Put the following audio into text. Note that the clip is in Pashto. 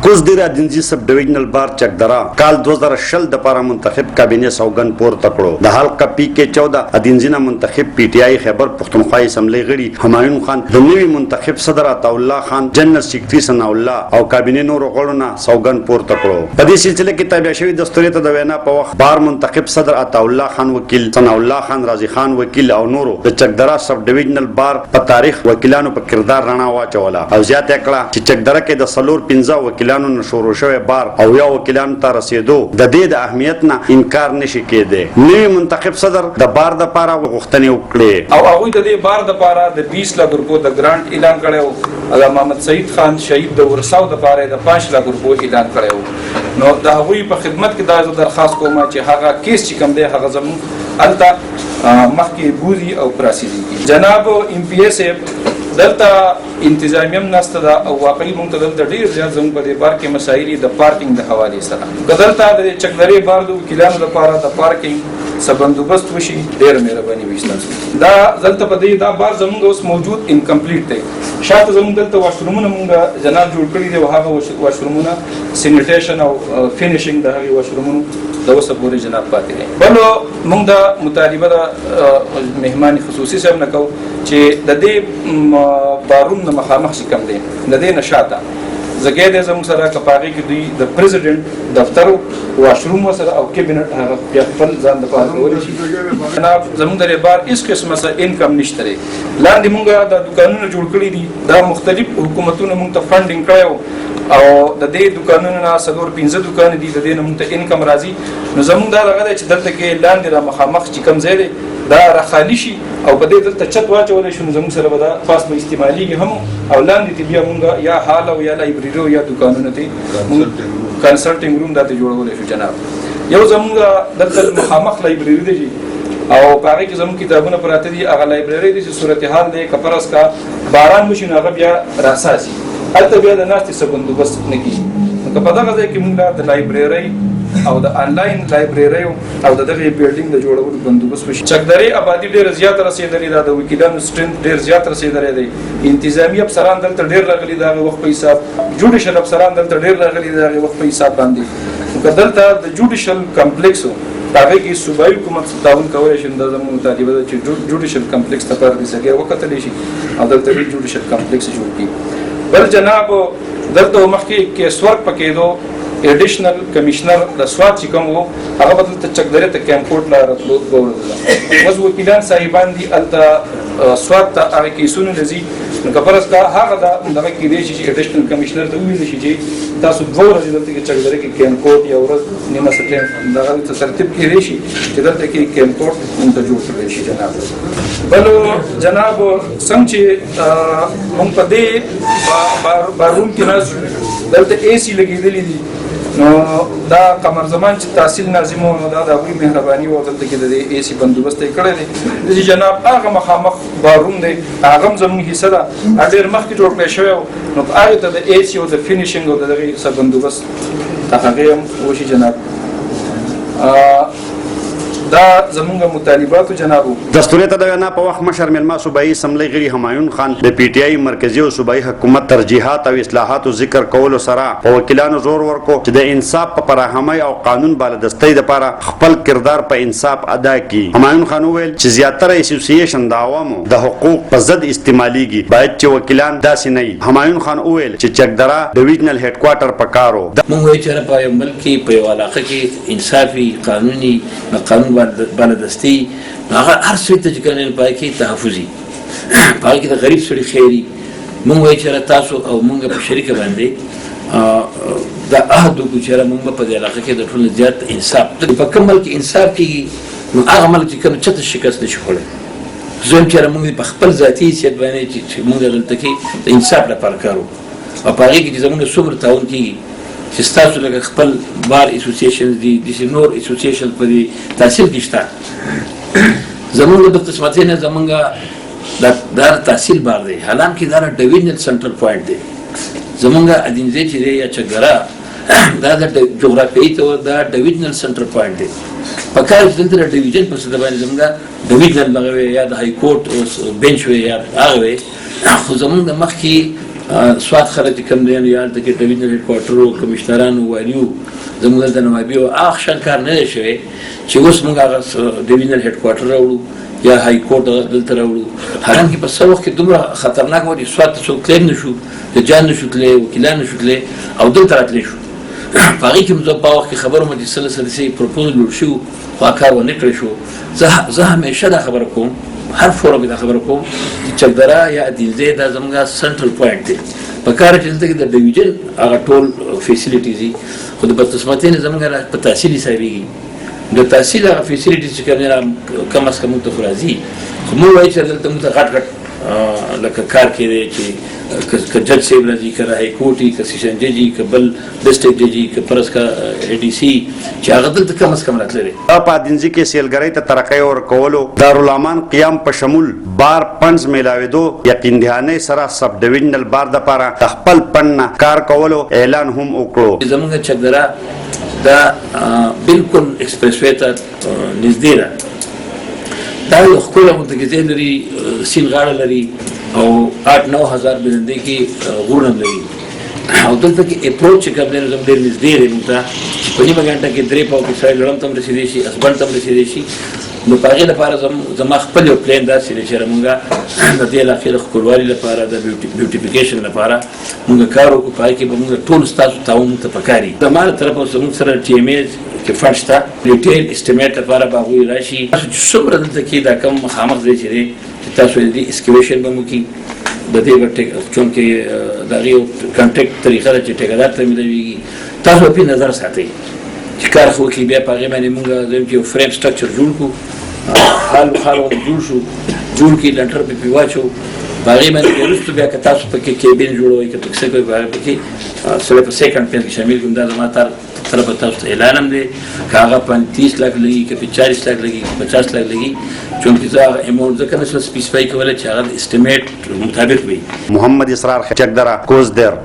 کوزدیر ادینزی سب ډیویژنل بار چکدرا کال 2010 د لپاره منتخب کابینه سوګن پورته کړو. د حلقه پی کې 14 ادینزی نه منتخب پی ټی آی خیبر پختونخوا اسمبلی غړي همایون خان، د نوي منتخب صدر عطا الله خان، جنرال سیکریټری ثنا الله او کابینه نور غړو نه سوګن پورته کړو. په دې سلسله کې تابع شوی دستور ته د وینا په وخت بار منتخب صدر عطا الله خان وکیل، ثنا الله خان، رازی خان وکیل او نورو د چکدرا سب ډیویژنل بار په تاریخ وکیلانو په کردار رڼا واچوله او زیاته کړه چې چکدرا کې د سلور 15 وکیلانو نشورو شوی بار او یا وکیلانو ته رسیدو د دې د اهمیت نه انکار نشي کېده. نوی منتخب صدر د بار د پاره غوښتنې وکړي او هغه د دې بار د پاره د 20 لک روپو د ګرانټ اعلان کړو. اغا محمد سعید خان شهید د ورساو د پاره د 5 لک روپو اعلان کړو. نو د هغوی په خدمت کې دا درخواست کوم چې هغه کیس چې کوم دی هغه زموږ الته مخکې بوزي او پراسیږي. جناب ام پی ایس دلته انتظامیه نسته دا او واقعي مونږ ته دلته ډیر زیات زموږ په دې بار کې مسایل د پارکینګ د حواله سره دلته د چکدرې بار د وکیلانو لپاره د پارکینګ سبندوبست وشي ډیر مهرباني وشي. دا دلته په دې دا بار زموږ اوس موجود انکمپلیټ دی. شاته زموږ دلته واشرومونه مونږ جناب جوړ کړی دی او هغه واشرومونه سینیټیشن او فینیشینګ د هغه واشرومونو د اوسه پورې جناب پاتې دي. بلو مونږ د مطالبه د مهمان خصوصي صاحب نه کوو چې د دې بارون نه مخامخ شي کم دی د دې نشاته زګې د زموږ سره کپاغي کې دوی د پریزیدنت دفتر واشروم سره او کابینټ هغه بیا خپل ځان د پاره ولې شي. جناب زموږ د بار هیڅ قسمه سره انکم نشته لري. لاندې مونږه د دکانونو جوړ کړی دي دا مختلف حکومتونو مونږ ته فندینګ کړو او د دې دکانونو نه سلور 15 دکان دي د دې نه مونږ ته انکم راځي. نو زموږ دا لغه چې دلته کې لاندې را مخامخ چې کم ځای دی دا راخالي شي او په دې دلته چت واچول شي. نو زموږ سره به دا خاص به استعماليږي هم او لاندې ته بیا مونږ یا حال او یا لایبرری او یا دکانونه ته کنسلټینګ روم دته جوړول شي. جناب یو زموږ دلته مخامخ لایبرری دی او هغه کې زموږ کتابونه پراته دي. هغه لایبرری دي چې صورتحال دی کپرس کا باران مشي هغه بیا راساسي البته بیا د ناستي سبندوبست نه کیږي. نو په دغه ځای کې مونږ د لایبرری او د انلاین لایبرری او د دغه بیلډینګ د جوړولو بندوبست وشي. چکدرې آبادی ډیر زیات رسیدلې ده، د وکیلانو سټرنث ډیر زیات رسیدلې دی، انتظامی افسران دلته ډیر راغلي دا وخت په حساب، جوډیشل افسران دلته ډیر راغلي دا وخت په حساب باندې. نو دلته د جوډیشل کمپلیکس هغه کې صوبایي حکومت تعاون کولای شي د زموږ مطالبه ده چې جوډیشل کمپلیکس ته پر دې وکتل شي او دلته جوډیشل کمپلیکس جوړ کړي. بل جناب دلته مخکې کیس ورک پکې دو ایډیشنل کمشنر د سواد چې کوم وو هغه بدل ته چکدرې ته کیمپورټ لا راتلو ګورل اوس وکیلان صاحبان دي الته سواد ته هغه کیسونه لذي نو کبرس کا هغه دغه کې دی چې ایډیشنل کمشنر ته ویل شي چې تاسو دوه ورځې دلته کې چکدرې کې کیمپورټ یا ورځ نیمه سټیم دغه ته ترتیب کړی شي چې دلته کې کیمپورټ مونږ جوړ کړی شي. جناب بلو جناب څنګه چې مونږ په دې باروم کې راځو دلته اے سی لګېدلې دي. نو دا قمر زمان چې تحصیل ناظم او دا د هغوی مهرباني و دلته کې د اے سی بندوبست یې کړی دی. جناب هغه مخامخ باروم دی هغه هم زموږ حصه ده ډېر مخکې جوړ کړی شوی نو په هغې ته د اے سی او د فینیشینګ او د دغې څه بندوبست هغې هم وشي. جناب دا زمونږ مطالباتو جنابو دستور ته د وینا په وخت مشر ملما صوبایي اسمبلی غړي همایون خان د پی ټی آی مرکزی او صوبایي حکومت ترجیحات او اصلاحاتو ذکر کولو سره په وکیلانو زور ورکو چې د انصاف په فراهمۍ او قانون بالادستۍ لپاره خپل کردار په انصاف ادا کړي. همایون خان وویل چې زیاتره اسوسییشن د عوامو د حقوق په ضد استعماليږي باید چې وکیلان داسې نه وي. همایون خان وویل چې چکدرا ډیویژنل هډ کوارټر پکارو موږ وایو چې په یو ملک کې په یو علاقه کې انصافي قانوني قانون بالادستی هغه هر څه ته چې کله پای کې تحفظي پای کې د غریب سړي خیری موږ وایو چې تاسو او موږ په شریک باندې دا عهد وکړو چې موږ په دې علاقه کې د ټول زیات انصاف په کوم ملک انصاف کې نو هغه ملک چې کوم چته شکست نشي کولای. زم چې موږ په خپل ذاتي حیثیت باندې چې موږ دلته کې د انصاف لپاره کارو او په هغه کې چې زموږ صبر تعاون کیږي چې تاسو لکه خپل بار اسوسییشن دي د نور اسوسییشن په دې تحصیل کې شته زمونږ د قسمتینه زمونږ دا تحصیل بار دی حالانکه دا ډیویژنل سنټرل پوینټ دی زمونږ ادینځي چې دی یا چګرا دا د جغرافیایي ته دا ډیویژنل سنټرل پوینټ دی په کار چې دلته ډیویژن په څه باندې زمونږ ډیویژنل لغوي یا د های کورټ او بنچ وي یا هغه وي خو زمونږ د مخ کې سواد خلک چې کوم دی نو یالته کې ډویژنل هډ کوارټر او کمشنرانو والیو زموږ د نوابي او هغه شان کار نه دی شوی چې اوس موږ هغه ډویژنل هډ کوارټر راوړو یا های کورټ دلته راوړو حالانکه په څه وخت کې دومره خطرناک و چې سواد ته څوک تللی نه شو د جان نه شو تللی وکیلان نه شو تللی او دلته راتلی شو په هغې کې زه په وخت کې خبر وم چې سلسلې پروپوزل جوړ شو خو هغه کار ونه کړی شو زه همیشه دا خبره کوم هر فورم کې دا خبره کوم چې چکدره یا ادینزی دا زموږ سنټرل پوینټ دی په کار چې دلته کې د ډویژن هغه ټول فیسیلیټیز دي خو د بدقسمتۍ نه زموږ په تحصیل حسابېږي د تحصیل هغه فیسیلیټیز چې کوم نه کم از کم موږ ته خو راځي خو موږ وایو چې دلته موږ ته غټ غټ لکه کار کې دی چې که جج صاحب راځي که های کورټ وي که سیشن جج وي که بل ډسټرکټ جج وي که فرض کړه ای ډي سي چې هغه دلته کم از کم راتللی په ادینزي کې سیلګرۍ ته ترقۍ ورکولو دارالامان قیام په شمول بار پنز میلاوېدو یقین دهانۍ سره سب ډویژنل بار دپاره د خپل پن نه کار کولو اعلان هم وکړو زموږ چکدره دا بالکل ایکسپریس وې ته نږدې ده دا یو ښکلی متګزی لري سیند غاړه لري او 8-9 هزار بلندۍ کې غرونه لري او دلته کې اپروچ چې کوم دی نو زموږ ډېر نږدې دی موږ ته په نیمه ګنټه کې 3 پاو کې سړی لړم ته هم رسېدی شي اسبن ته هم رسېدی شي نو په هغې لپاره زما خپل یو پلان داسې دی چې موږ د دې علاقې د ښکلوالي لپاره د بیوټیفیکیشن لپاره موږ کار وکړو په هغې کې به موږ ټول ستاسو تعاون موږ ته پکار وي زما له طرفه زموږ سره ټي ایم اې کې فنډ شته ډیټیل اسټیمیټ لپاره به هغوی راشي تاسو چې څومره دلته کې دا کم مخامخ ځای چې دی چې تاسو د دې اسکیویشن به مو کړي د دې به چونکې د هغې یو کنټیکټ طریقه ده چې ټیکهدار ته میلاویږي تاسو به پرې نظر ساتئ چې کار خو وکړي بیا په هغې باندې موږ زم چې یو فریم سټرکچر جوړ کړو حال جوړ شو جوړ کړي لنټر پې واچو په هغې باندې وروسته بیا که تاسو پکې کیبن جوړوئ که څه کوئ په هغې پکې سړی په سیکنډ پیل کې شامل کړم دا زما طرفه تاسو ته اعلان هم دی که هغه 35 लाख لګي که 40 लाख لګي 50 लाख لګي چونکې زه هغه اماونټ ځکه نشم سپیسیفای کولی چې هغه د اسټیمیټ مطابق وي محمد اسرار چکدره کوزدر